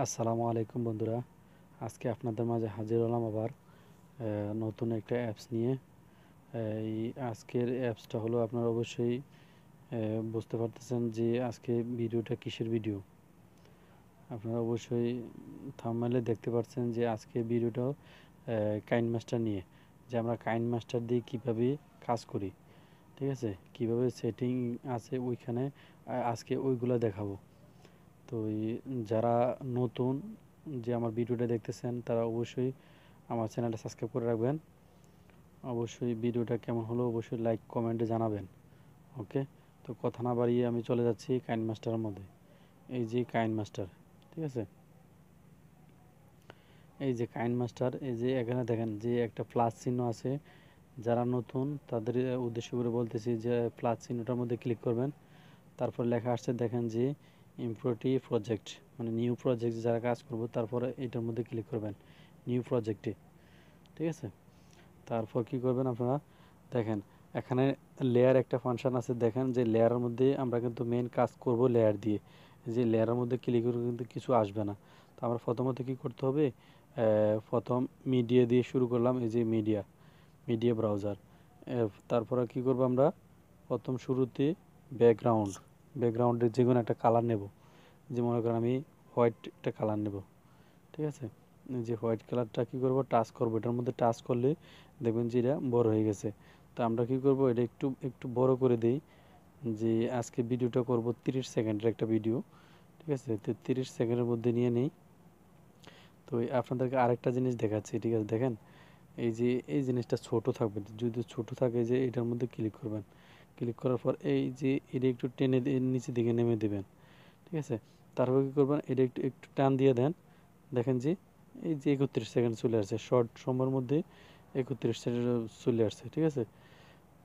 আসসালামু আলাইকুম বন্ধুরা। আজকে আপনাদের মাঝে হাজির হলাম আবার নতুন একটা অ্যাপস নিয়ে। এই আজকের অ্যাপসটা হলো, আপনারা অবশ্যই বুঝতে পারতেছেন যে আজকে ভিডিওটা কিসের ভিডিও। আপনারা অবশ্যই থাম্বনেইলে দেখতে পাচ্ছেন যে আজকে ভিডিওটা কাইনমাস্টার নিয়ে, যে আমরা কাইনমাস্টার দিয়ে কিভাবে কাজ করি, ঠিক আছে, কিভাবে সেটিং আছে ওইখানে আজকে ওইগুলো দেখাবো। তো যারা নতুন, যে আমার ভিডিওটা দেখতেছেন, তারা অবশ্যই আমার চ্যানেলটা সাবস্ক্রাইব করে রাখবেন। অবশ্যই ভিডিওটা কেমন হলো অবশ্যই লাইক কমেন্টে জানাবেন। ওকে, তো কথা না বাড়িয়ে আমি চলে যাচ্ছি কাইন মাস্টারের মধ্যে। এই যে কাইন মাস্টার, ঠিক আছে, এই যে কাইন মাস্টার, এই যে এখানে দেখেন যে একটা প্লাস চিহ্ন আছে। যারা নতুন তাদের উদ্দেশ্য করে বলতেছি যে প্লাস চিহ্নটার মধ্যে ক্লিক করবেন। তারপর লেখা আসছে দেখেন যে ইমপ্রোটি প্রজেক্ট, মানে নিউ প্রজেক্ট যারা কাজ করবো, তারপরে এটার মধ্যে ক্লিক করবেন নিউ প্রজেক্টে, ঠিক আছে। তারপর কি করবেন আপনারা, দেখেন এখানে লেয়ার একটা ফাংশন আছে। দেখেন যে লেয়ারের মধ্যে আমরা কিন্তু মেন কাজ করব লেয়ার দিয়ে। যে লেয়ারের মধ্যে ক্লিক করে কিন্তু কিছু আসবে না। তো আমরা প্রথমত কি করতে হবে, প্রথম মিডিয়া দিয়ে শুরু করলাম। এই যে মিডিয়া, মিডিয়া ব্রাউজার। তারপরে কি করব আমরা, প্রথম শুরুতে ব্যাকগ্রাউন্ড, ব্যাকগ্রাউন্ডের যে কোনো একটা কালার নেব। যে মনে করেন আমি হোয়াইট একটা কালার নেব, ঠিক আছে। যে হোয়াইট কালারটা কি করব, টাচ করব, এটার মধ্যে টাচ করলে দেখবেন যে এটা বড় হয়ে গেছে। তো আমরা কি করব, এটা একটু একটু বড় করে দেই। যে আজকে ভিডিওটা করব 30 সেকেন্ডের একটা ভিডিও, ঠিক আছে। তো 30 সেকেন্ডের মধ্যে নিয়ে নেই। তো আপনাদেরকে আরেকটা জিনিস দেখাচ্ছি, ঠিক আছে। দেখেন এই যে এই জিনিসটা ছোট থাকবে, যদি ছোট থাকে যে এটার মধ্যে ক্লিক করবেন। ক্লিক করার পর এই যে এটা একটু টেনে নিচের দিকে নেমে দেবেন, ঠিক আছে। তারপর কি করবেন, এটা একটু একটু টান দিয়ে দেন। দেখেন যে এই যে 31 সেকেন্ড চলে আসছে, শর্ট সময়ের মধ্যে 31 সেকেন্ড চলে আসছে, ঠিক আছে।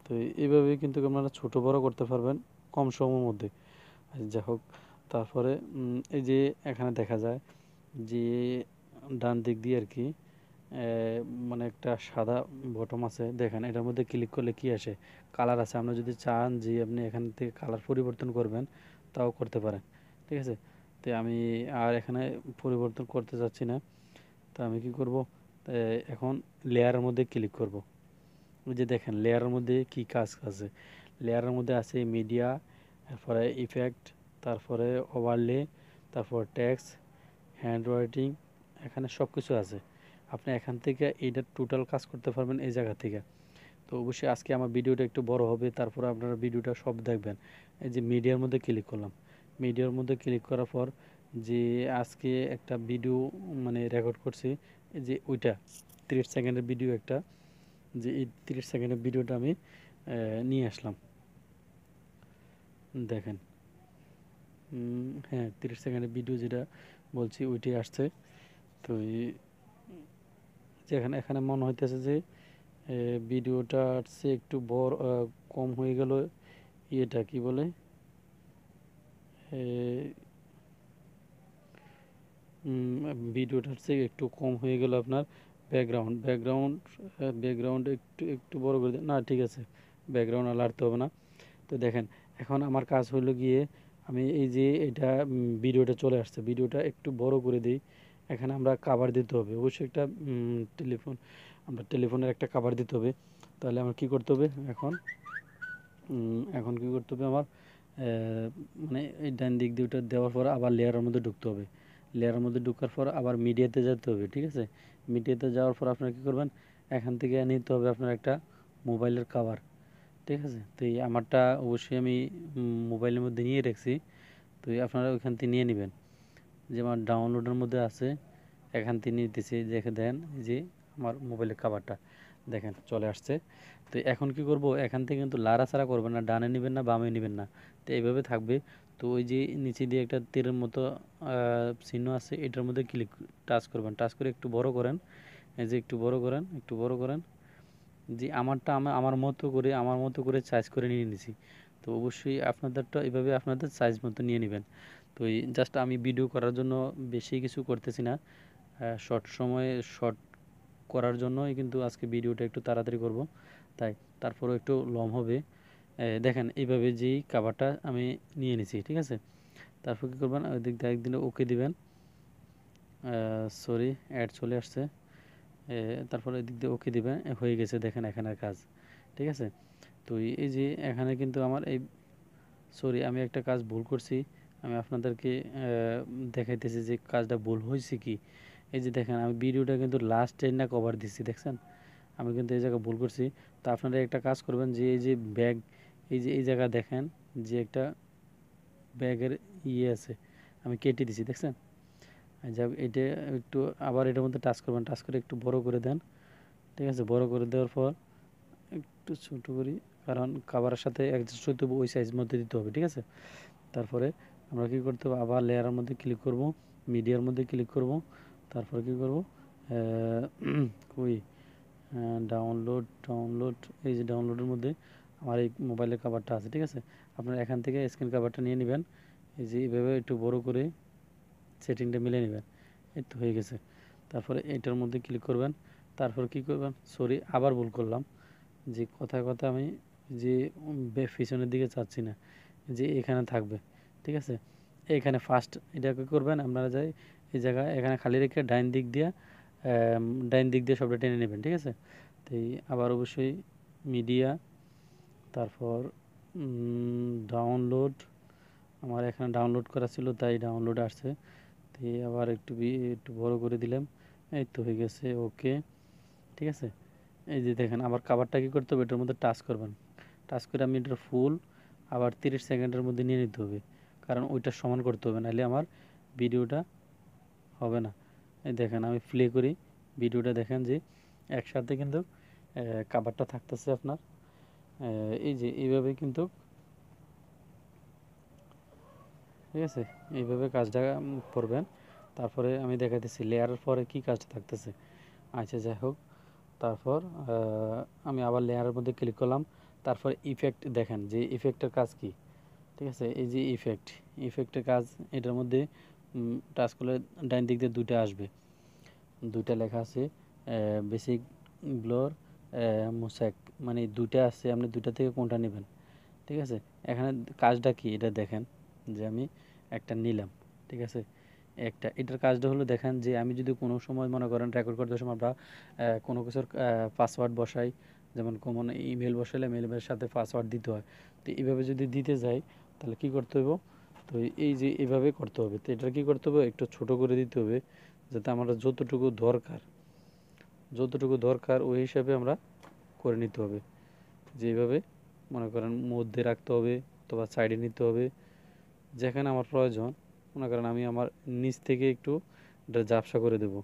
তো এইভাবে কিন্তু আপনারা ছোট বড় করতে পারবেন কম সময়ের মধ্যে। যাই হোক, তারপরে এই যে এখানে দেখা যায় যে ডান দিক দিয়ে আর কি মানে একটা সাদা বটম আছে। দেখেন এটার মধ্যে ক্লিক করলে কি আসে, কালার আছে। আপনি যদি চান যে আপনি এখান থেকে কালার পরিবর্তন করবেন, তাও করতে পারেন, ঠিক আছে। তো আমি আর এখানে পরিবর্তন করতে চাচ্ছি না। তো আমি কি করব, এখন লেয়ারের মধ্যে ক্লিক করব। ওই যে দেখেন লেয়ারের মধ্যে কি কাজ আছে। লেয়ারের মধ্যে আছে মিডিয়া, তারপরে ইফেক্ট, তারপরে ওভারলে, তারপর টেক্সট, হ্যান্ড রাইটিং, এখানে সব কিছু আছে। আপনি এখান থেকে এইটা টোটাল কাজ করতে পারবেন এই জায়গা থেকে। তো অবশ্যই আজকে আমার ভিডিওটা একটু বড় হবে, তারপর আপনারা ভিডিওটা সব দেখবেন। এই যে মিডিয়ার মধ্যে ক্লিক করলাম। মিডিয়ার মধ্যে ক্লিক করার পর যে আজকে একটা ভিডিও মানে রেকর্ড করছি, এই যে ওইটা 30 সেকেন্ডের ভিডিও একটা, যে এই 30 সেকেন্ডের ভিডিওটা আমি নিয়ে আসলাম। দেখেন হ্যাঁ, 30 সেকেন্ডের ভিডিও যেটা বলছি ওইটাই আসছে। তো যেখানে এখানে মনে হইতেছে যে ভিডিওটা আসছে একটু বড়, কম হয়ে গেল। ইয়েটা কি বলে, ভিডিওটার চেয়ে একটু কম হয়ে গেল আপনার ব্যাকগ্রাউন্ড। ব্যাকগ্রাউন্ড একটু একটু বড় করে দেন না, ঠিক আছে। ব্যাকগ্রাউন্ড আর লাড়তে হবে না। তো দেখেন এখন আমার কাজ হলো গিয়ে, আমি এই যে এটা ভিডিওটা চলে আসছে, ভিডিওটা একটু বড় করে দিই। এখানে আমরা কাভার দিতে হবে অবশ্যই একটা টেলিফোন, আমরা টেলিফোনের একটা কাভার দিতে হবে। তাহলে আমার কি করতে হবে এখন, এখন কি করতে হবে আমার, মানে এই ডান দিক দিয়ে ওটা দেওয়ার পর আবার লেয়ারের মধ্যে ঢুকতে হবে। লেয়ারের মধ্যে ঢোকার পর আবার মিডিয়াতে যেতে হবে, ঠিক আছে। মিডিয়াতে যাওয়ার পর আপনার কি করবেন, এখান থেকে নিতে হবে আপনার একটা মোবাইলের কাভার, ঠিক আছে। তো এই আমারটা অবশ্যই আমি মোবাইলের মধ্যে নিয়ে রাখছি। তো আপনারা ওইখান থেকে নিয়ে নেবেন। যে আমার ডাউনলোডের মধ্যে আছে, এখান থেকে নিতেছি। দেখে দেন এই যে আমার মোবাইলের কাভারটা দেখেন চলে আসছে। তো এখন কি করব, এখান থেকে কিন্তু লাড়াচাড়া করবেন না, ডানে নেবেন না বামে নেবেন না। তো এইভাবে থাকবে। তো ওই যে নিচে দিয়ে একটা তীরের মতো চিহ্ন আছে, এটার মধ্যে ক্লিক টাচ করবেন। টাচ করে একটু বড় করেন। এই যে একটু বড় করেন, একটু বড় করেন। জি, আমারটা আমার মতো করে সাইজ করে নিয়ে নিছি। তো অবশ্যই আপনাদেরটা এভাবে আপনাদের সাইজ মতো নিয়ে নেবেন। তো এই জাস্ট আমি ভিডিও করার জন্য বেশি কিছু করতেছি না, শর্ট সময়ে শর্ট করার জন্যই কিন্তু আজকে ভিডিওটা একটু তাড়াতাড়ি করব, তাই। তারপরেও একটু লং হবে। দেখেন এইভাবে যেই কাভারটা আমি নিয়ে নিছি, ঠিক আছে। তারপর কী করবেন, ওই দিক দিয়ে একদিন ওকে দিবেন। সরি অ্যাড চলে আসছে। তারপরে এদিক দিয়ে ওকে দিবেন, হয়ে গেছে দেখেন এখানের কাজ। ঠিক আছে, তো এই যে এখানে কিন্তু আমার এই সরি আমি একটা কাজ ভুল করছি। আমি আপনাদেরকে দেখাইতেছি যে কাজটা ভুল হয়েছে কি। এই যে দেখেন আমি ভিডিওটা কিন্তু লাস্ট টেন না কভার দিচ্ছি, দেখছেন আমি কিন্তু এই জায়গায় ভুল করছি। তো আপনারা একটা কাজ করবেন যে এই যে ব্যাগ, এই যে এই জায়গা দেখেন যে একটা ব্যাগের ইয়ে আছে, আমি কেটে দিছি দেখছেন। যাক এটা একটু আবার এটার মধ্যে টাচ করবেন, টাচ করে একটু বড় করে দেন। ঠিক আছে, বড় করে দেওয়ার পর একটু ছোট করি, কারণ কাভারের সাথে অ্যাডজাস্ট হইতে হবে, ওই সাইজ মধ্যে দিতে হবে। ঠিক আছে, তারপরে আমরা কি করতে হবে, আবার লেয়ারের মধ্যে ক্লিক করব, মিডিয়ার মধ্যে ক্লিক করব, তারপর কি করব কই ডাউনলোড, এই যে ডাউনলোডের মধ্যে আমার এই মোবাইলের কভারটা আছে। ঠিক আছে, আপনারা এখান থেকে স্ক্রিন কভারটা নিয়ে নেবেন, এই যে এইভাবে একটু বড় করে সেটিংটা মিলিয়ে নেবেন। এই তো হয়ে গেছে। তারপরে এটার মধ্যে ক্লিক করবেন, তারপর কি করবেন, সরি আবার ভুল করলাম, যে কথায় কথা আমি যে পিছনের দিকে চাচ্ছি না, যে এখানে থাকবে। ঠিক আছে, এখানে ফার্স্ট এটা কি করবেন আপনারা, যাই এই জায়গায় এখানে খালি রেখে ডাইন দিক দিয়ে সবটা টেনে নেবেন। ঠিক আছে, তো আবার অবশ্যই মিডিয়া, তারপর ডাউনলোড, আমার এখানে ডাউনলোড করা ছিল তাই ডাউনলোড আসছে। তো আবার একটু বড় করে দিলাম, এই তো হয়ে গেছে ওকে। ঠিক আছে, এই যে দেখেন আবার কাভারটা কি করতে হবে, এটার মধ্যে টাচ করবেন, টাচ করে আমি এটার ফুল আবার 30 সেকেন্ডের মধ্যে নিয়ে নিতে হবে, কারণ ওইটা সমান করতে হবে, নাহলে আমার ভিডিওটা হবে না। এই দেখেন আমি প্লে করি ভিডিওটা, দেখেন যে একসাথে কিন্তু কাভারটা থাকতেছে আপনার। এই যে এইভাবে কিন্তু, ঠিক আছে, এইভাবে কাজটা করবেন। তারপরে আমি দেখাইতেছি লেয়ারের পরে কি কাজটা থাকতেছে। আচ্ছা যাই হোক, তারপর আমি আবার লেয়ারের মধ্যে ক্লিক করলাম, তারপর ইফেক্ট দেখেন যে ইফেক্টের কাজ কি। ঠিক আছে, এই যে ইফেক্টের কাজ, এটার মধ্যে টাচ করলে ডাইন দিক দিয়ে দুইটা আসবে, দুইটা লেখা আছে বেসিক, ব্লোর, মোসাইক, মানে দুইটা আছে, আপনি দুইটা থেকে কোনটা নেবেন। ঠিক আছে, এখানে কাজটা কি এটা দেখেন, যে আমি একটা নিলাম। ঠিক আছে, এটার কাজটা হলো দেখেন যে আমি যদি কোনো সময় মনে করেন রেকর্ড করতে সময় আমরা কোনো কিছুর পাসওয়ার্ড বসাই, যেমন কমন ইমেল বসালে মেলের সাথে পাসওয়ার্ড দিতে হয়, তো এইভাবে যদি দিতে যাই তাহলে কি করতে হবে, তো এই যে এইভাবে করতে হবে। তো এটা কি করতে হবে, একটু ছোট করে দিতে হবে, যাতে আমরা যতটুকু দরকার ওই হিসাবে আমরা করে নিতে হবে। যে এইভাবে মনে করেন মধ্যে রাখতে হবে অথবা সাইডে নিতে হবে, যেখানে আমার প্রয়োজন। মনে করেন আমি আমার নিচ থেকে একটু এটা ঝাপসা করে দেব,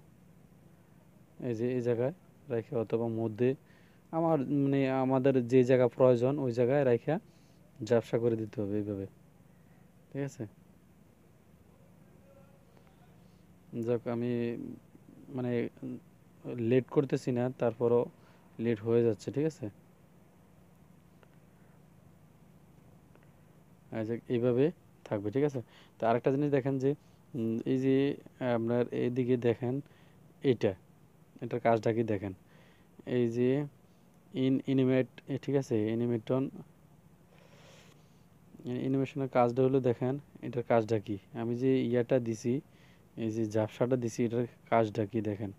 এই যে এই জায়গায় রেখে, অথবা মধ্যে আমার মানে আমাদের যে জায়গা প্রয়োজন ওই জায়গায় রেখে ঝাপসা করে দিতে হবে এইভাবে। ঠিক আছে, যাক আমি মানে লেট করতেছি না, তারপরও লেট হয়ে যাচ্ছে। ঠিক আছে, যাক এইভাবে থাকবে। ঠিক আছে, তো আরেকটা জিনিস দেখেন যে এই যে আপনার এইদিকে দেখেন এইটা, এটার কাজটা কি দেখেন, এই যে ইনিমেট, ঠিক আছে, অ্যানিমেশনের কাজটা হলো দেখেন, এটার কাজটা কি, আমি যে ইয়াটা দিছি, এই যে ঝাপসাটা দিছি, এটার কাজটা কি দেখেন।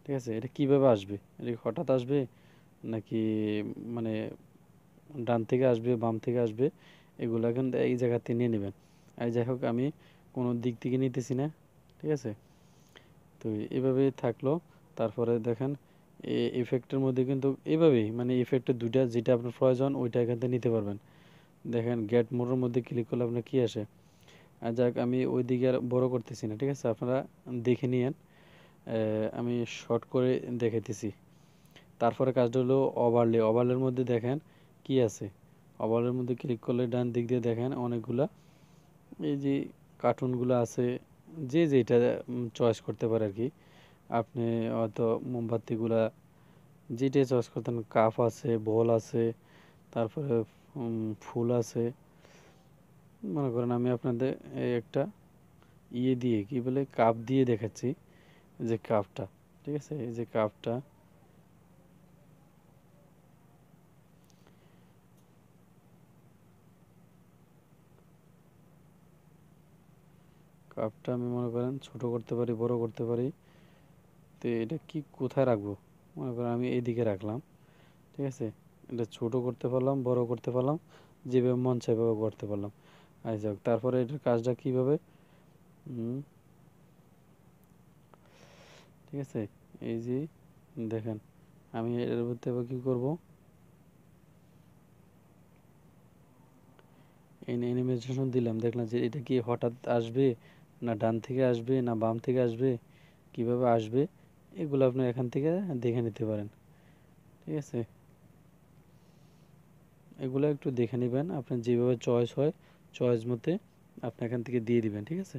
ঠিক আছে, এটা কিভাবে আসবে, এটা কি হঠাৎ আসবে নাকি মানে ডান থেকে আসবে বাম থেকে আসবে, এগুলো কিন্তু এই জায়গাতে নিয়ে নেবেন। আর যাই হোক আমি কোনো দিক থেকে নিতেছি না। ঠিক আছে, তো এভাবেই থাকলো। তারপরে দেখেন ইফেক্টের মধ্যে কিন্তু এইভাবেই মানে ইফেক্টের দুইটা, যেটা আপনার প্রয়োজন ওইটা এখান থেকে নিতে পারবেন। দেখেন গেট মোডের মধ্যে ক্লিক করলে আপনার কি আসে। আর যাক আমি ওই দিকে আর বড় করতেছি না। ঠিক আছে, আপনারা দেখে নিয়েন, আমি শর্ট করে দেখাইতেছি। তারপরে কাজটা হলো ওভারলের মধ্যে দেখেন কি আছে। ওভারলের মধ্যে ক্লিক করলে ডান দিক দিয়ে দেখেন অনেকগুলা এই যে কার্টুনগুলো আছে, যে যেটা চয়েস করতে পারে আর কি। আপনি হয়তো মোমবাতিগুলা যেটাই চয়েস করতেন, কাপ আছে, বল আছে, তারপরে ফুল আছে। মনে করেন আমি আপনাদের এই একটা ইয়ে দিয়ে কি বলে কাপ দিয়ে দেখাচ্ছি, যে কাপটা। ঠিক আছে, এই যে কাপটা, কাপটা আমি মনে করেন ছোট করতে পারি, বড় করতে পারি। তো এটা কি কোথায় রাখবো, মনে করেন আমি এইদিকে রাখলাম, ঠিক আছে। এটা ছোট করতে পারলাম, বড় করতে পারলাম, যেভাবে মন চায় সেভাবে করতে পারলাম। আর যাক, তারপরে এটার কাজটা কিভাবে, ঠিক আছে। এই যে দেখেন, আমি এর মধ্যে এবার কি করব, অ্যানিমেশন দিলাম, দেখলাম যে এটা কি হঠাৎ আসবে, না ডান থেকে আসবে, না বাম থেকে আসবে, কিভাবে আসবে, এগুলো আপনি এখান থেকে দেখে নিতে পারেন, ঠিক আছে। এগুলো একটু দেখে নেবেন, আপনার যেভাবে চয়েস হয় চয়েস মতে আপনি এখান থেকে দিয়ে দিবেন, ঠিক আছে।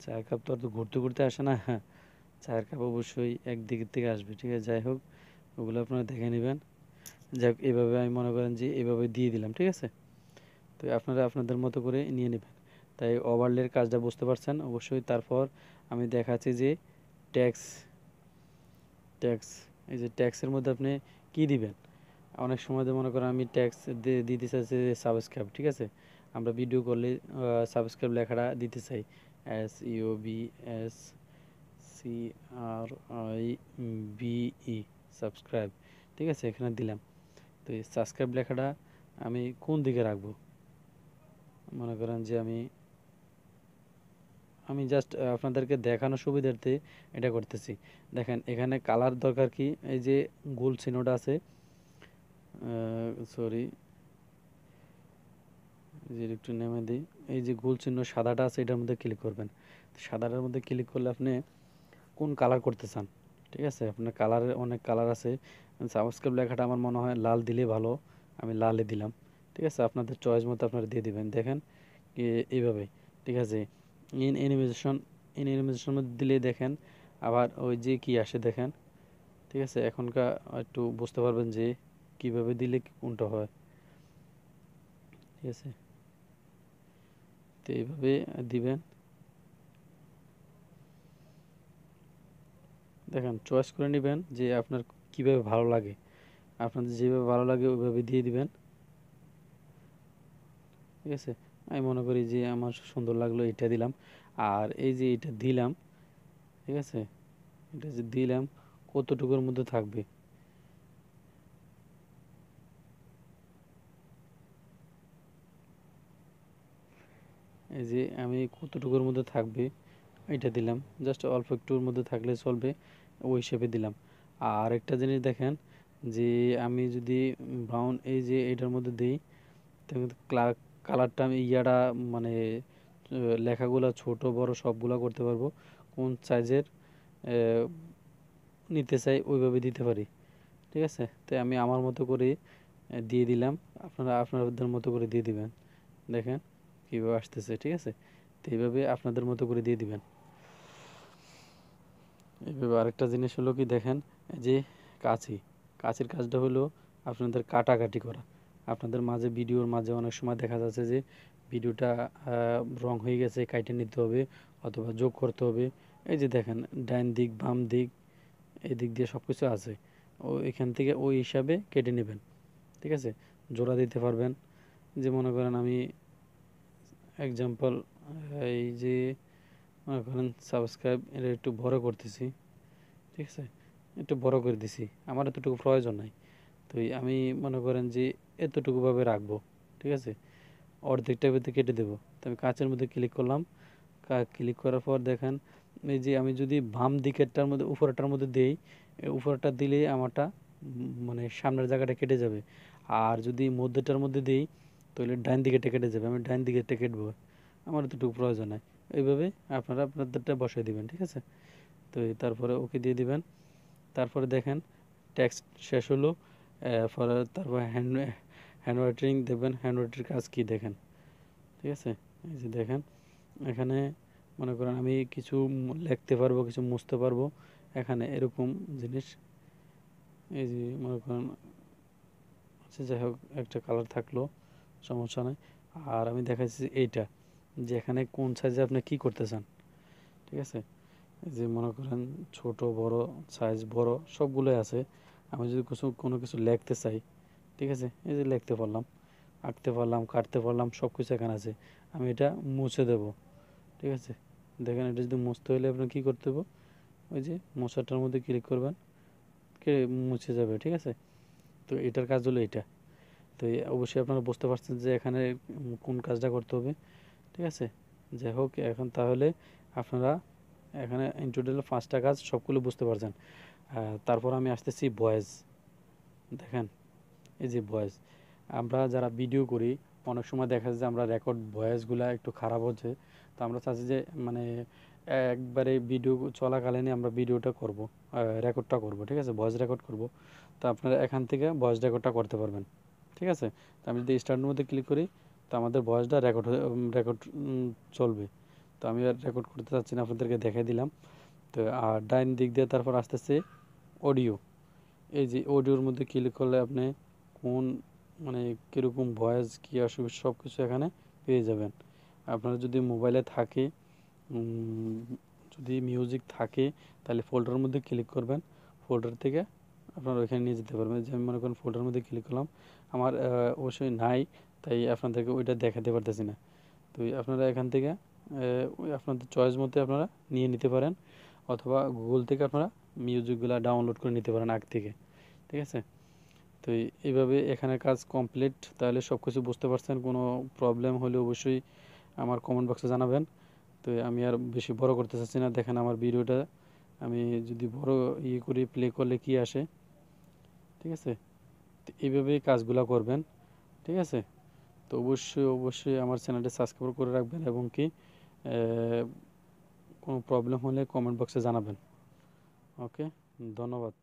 চায়ের কাপ তো আর তো ঘুরতে ঘুরতে আসে না, হ্যাঁ, চায়ের কাপ অবশ্যই একদিক থেকে আসবে, ঠিক আছে। যাই হোক, ওগুলো আপনারা দেখে নেবেন। যাই হোক, এভাবে আমি মনে করেন যে এভাবে দিয়ে দিলাম, ঠিক আছে। তো আপনারা আপনাদের মতো করে নিয়ে নেবেন। তাই ওভারলের কাজটা বুঝতে পারছেন অবশ্যই। তারপর আমি দেখাচ্ছি যে ট্যাক্স, ট্যাক্স, এই যে ট্যাক্সের মধ্যে আপনি কি দিবেন। অনেক সময় তো মনে করেন আমি ট্যাক্স দিতে চাইছি সাবস্ক্রাইব, ঠিক আছে। আমরা ভিডিও করলে সাবস্ক্রাইব লেখাটা দিতে চাই, SUBSCRIBE, সাবস্ক্রাইব, ঠিক আছে, এখানে দিলাম। তো এই সাবস্ক্রাইব লেখাটা আমি কোন দিকে রাখবো, মনে করেন যে আমি আমি জাস্ট আপনাদেরকে দেখানোর সুবিধার্থে এটা করতেছি। দেখেন এখানে কালার দরকার কি, এই যে গোল চিহ্নটা আছে, সরি, যে একটু নেমে দিই, এই যে গোল চিহ্ন সাদাটা আছে এটার মধ্যে ক্লিক করবেন। সাদাটার মধ্যে ক্লিক করলে আপনি কোন কালার করতে চান, ঠিক আছে। আপনার কালারের অনেক কালার আছে, সাবস্ক্রাইব লেখাটা আমার মনে হয় লাল দিলে ভালো, আমি লালে দিলাম, ঠিক আছে। আপনাদের চয়েস মতো আপনারা দিয়ে দিবেন। দেখেন এইভাবে, ঠিক আছে। ইন অ্যানিমেশন, ইন অ্যানিমেশন মধ্যে দিলে দেখেন আবার ওই যে কি আসে দেখেন, ঠিক আছে। এখনকার একটু বুঝতে পারবেন যে কিভাবে দিলে কোনটা হয়, ঠিক আছে। তো এইভাবে দিবেন। দেখেন চয়েস করে নেবেন যে আপনার কিভাবে ভালো লাগে, আপনাদের যেভাবে ভালো লাগে ওইভাবে দিয়ে দিবেন, ঠিক আছে। আমি মনে করি যে আমার সুন্দর লাগলো এটা দিলাম। আর এই যে এটা দিলাম, ঠিক আছে, এটা যে দিলাম কতটুকুর মধ্যে থাকবে, এই যে আমি কতটুকুর মধ্যে থাকবে এটা দিলাম, জাস্ট অল্প একটুর মধ্যে থাকলে চলবে, ওই হিসেবে দিলাম। আর একটা জিনিস দেখেন, যে আমি যদি ব্রাউন এই যে এটার মধ্যে দিই, তাহলে কালারটা আমি ইয়াটা মানে লেখাগুলা ছোট বড় সবগুলা করতে পারবো, কোন সাইজের নিতে চাই ওইভাবে দিতে পারি, ঠিক আছে। তাই আমি আমার মতো করে দিয়ে দিলাম, আপনারা আপনাদের মতো করে দিয়ে দিবেন। দেখেন কীভাবে আসতেছে, ঠিক আছে। তো এইভাবে আপনাদের মতো করে দিয়ে দিবেন। এইভাবে আরেকটা জিনিস হলো কি দেখেন, এই যে কাঁচি, কাঁচির কাজটা হলো আপনাদের কাটাকাটি করা। আপনাদের মাঝে ভিডিওর মাঝে অনেক সময় দেখা যাচ্ছে যে ভিডিওটা রং হয়ে গেছে, কাইটে নিতে হবে অথবা যোগ করতে হবে। এই যে দেখেন ডান দিক বাম দিক এদিক দিয়ে সব কিছু আছে, ও এখান থেকে ওই হিসাবে কেটে নেবেন, ঠিক আছে। জোড়া দিতে পারবেন, যে মনে করেন আমি এক্সাম্পল, এই যে মনে করেন সাবস্ক্রাইব এটা একটু বড় করতেছি, ঠিক আছে, একটু বড় করে দিছি, আমার এতটুকু প্রয়োজন নাই। তো আমি মনে করেন যে এতটুকুভাবে রাখবো, ঠিক আছে। অর্ধেকটা ভিতরে কেটে দেবো। তো আমি কাঁচের মধ্যে ক্লিক করলাম, ক্লিক করার পর দেখেন এই যে আমি যদি বাম দিকেরটার মধ্যে উপরেরটার মধ্যে দিই, উপরেরটা দিলেই আমারটা মানে সামনের জায়গাটা কেটে যাবে। আর যদি মধ্যেটার মধ্যে দিই তাহলে ডান দিকেরটা কেটে যাবে, আমি ডান দিকেরটা কেটবো, আমার এতটুকু প্রয়োজন নাই। এইভাবে আপনারা আপনাদেরটা বসাই দিবেন, ঠিক আছে। তো তারপরে ওকে দিয়ে দিবেন। তারপরে দেখেন টেক্সট শেষ হলো, তারপর হ্যান্ড রাইটিং দেখবেন, হ্যান্ড রাইটিং কাজ কি দেখেন, ঠিক আছে। এই যে দেখেন এখানে মনে করেন আমি কিছু লিখতে পারবো, কিছু মুছতে পারবো, এখানে এরকম জিনিস, এই যে মনে করেন, আচ্ছা যাই হোক একটা কালার থাকলো, সমস্যা নেই। আর আমি দেখাচ্ছি এইটা, যে এখানে কোন সাইজে আপনি কি করতে চান, ঠিক আছে। এই যে মনে করেন ছোট বড় সাইজ বড় সবগুলোই আছে। আমি যদি কোনো কিছু লিখতে চাই, ঠিক আছে, এই যে লিখতে পারলাম, আঁকতে পারলাম, কাটতে পারলাম, সব কিছু এখানে আছে। আমি এটা মুছে দেব, ঠিক আছে। দেখেন এটা যদি মুছতে হলে আপনার কী করতে হবে, ওই যে মশাটার মধ্যে ক্লিক করবেন, কে মুছে যাবে, ঠিক আছে। তো এটার কাজ হলো এটা। তো অবশ্যই আপনারা বুঝতে পারছেন যে এখানে কোন কাজটা করতে হবে, ঠিক আছে। যাই হোক, এখন তাহলে আপনারা এখানে ইন টোটাল 5টা কাজ সবগুলো বুঝতে পারছেন। তারপর আমি আসতেছি ভয়েস। দেখেন এই যে ভয়েস, আমরা যারা ভিডিও করি অনেক সময় দেখা যায় যে আমরা রেকর্ড ভয়েসগুলো একটু খারাপ হচ্ছে। তো আমরা চাচ্ছি যে মানে একবারে ভিডিও চলাকালীনই আমরা ভিডিওটা করব, রেকর্ডটা করব, ঠিক আছে, ভয়েস রেকর্ড করব। তো আপনারা এখান থেকে ভয়েস রেকর্ডটা করতে পারবেন, ঠিক আছে। তো আমি যদি স্টার্টের মধ্যে ক্লিক করি, তো আমাদের ভয়েসটা রেকর্ড চলবে। তো আমি আর রেকর্ড করতে চাচ্ছি না, আপনাদেরকে দেখাই দিলাম। তো আর ডাইন দিক দিয়ে তারপর আসতেছে অডিও। এই যে অডিওর মধ্যে ক্লিক করলে আপনি কোন মানে কীরকম ভয়েস কী আসবে সব কিছু এখানে পেয়ে যাবেন। আপনার যদি মোবাইলে থাকে, যদি মিউজিক থাকে, তাহলে ফোল্ডারের মধ্যে ক্লিক করবেন, ফোল্ডার থেকে আপনারা ওইখানে নিয়ে যেতে পারবেন। যে আমি মনে করেন ফোল্ডারের মধ্যে ক্লিক করলাম, আমার অবশ্যই নাই, তাই আপনাদেরকে ওইটা দেখাতে পারতেছি না। তো আপনারা এখান থেকে ওই আপনাদের চয়েস মতো আপনারা নিয়ে নিতে পারেন, অথবা গুগল থেকে আপনারা মিউজিকগুলো ডাউনলোড করে নিতে পারেন আগ থেকে, ঠিক আছে। তো এইভাবে এখানে কাজ কমপ্লিট। তাহলে সব কিছু বুঝতে পারছেন। কোনো প্রবলেম হলে অবশ্যই আমার কমেন্ট বক্সে জানাবেন। তো আমি আর বেশি বড় করতে চাচ্ছি না। দেখেন আমার ভিডিওটা আমি যদি বড় করি, প্লে করলে কি আসে, ঠিক আছে। তো এইভাবেই কাজগুলো করবেন, ঠিক আছে। তো অবশ্যই আমার চ্যানেলটা সাবস্ক্রাইব করে রাখবেন, এবং কি কোনো প্রবলেম হলে কমেন্ট বক্সে জানাবেন। ওকে, ধন্যবাদ।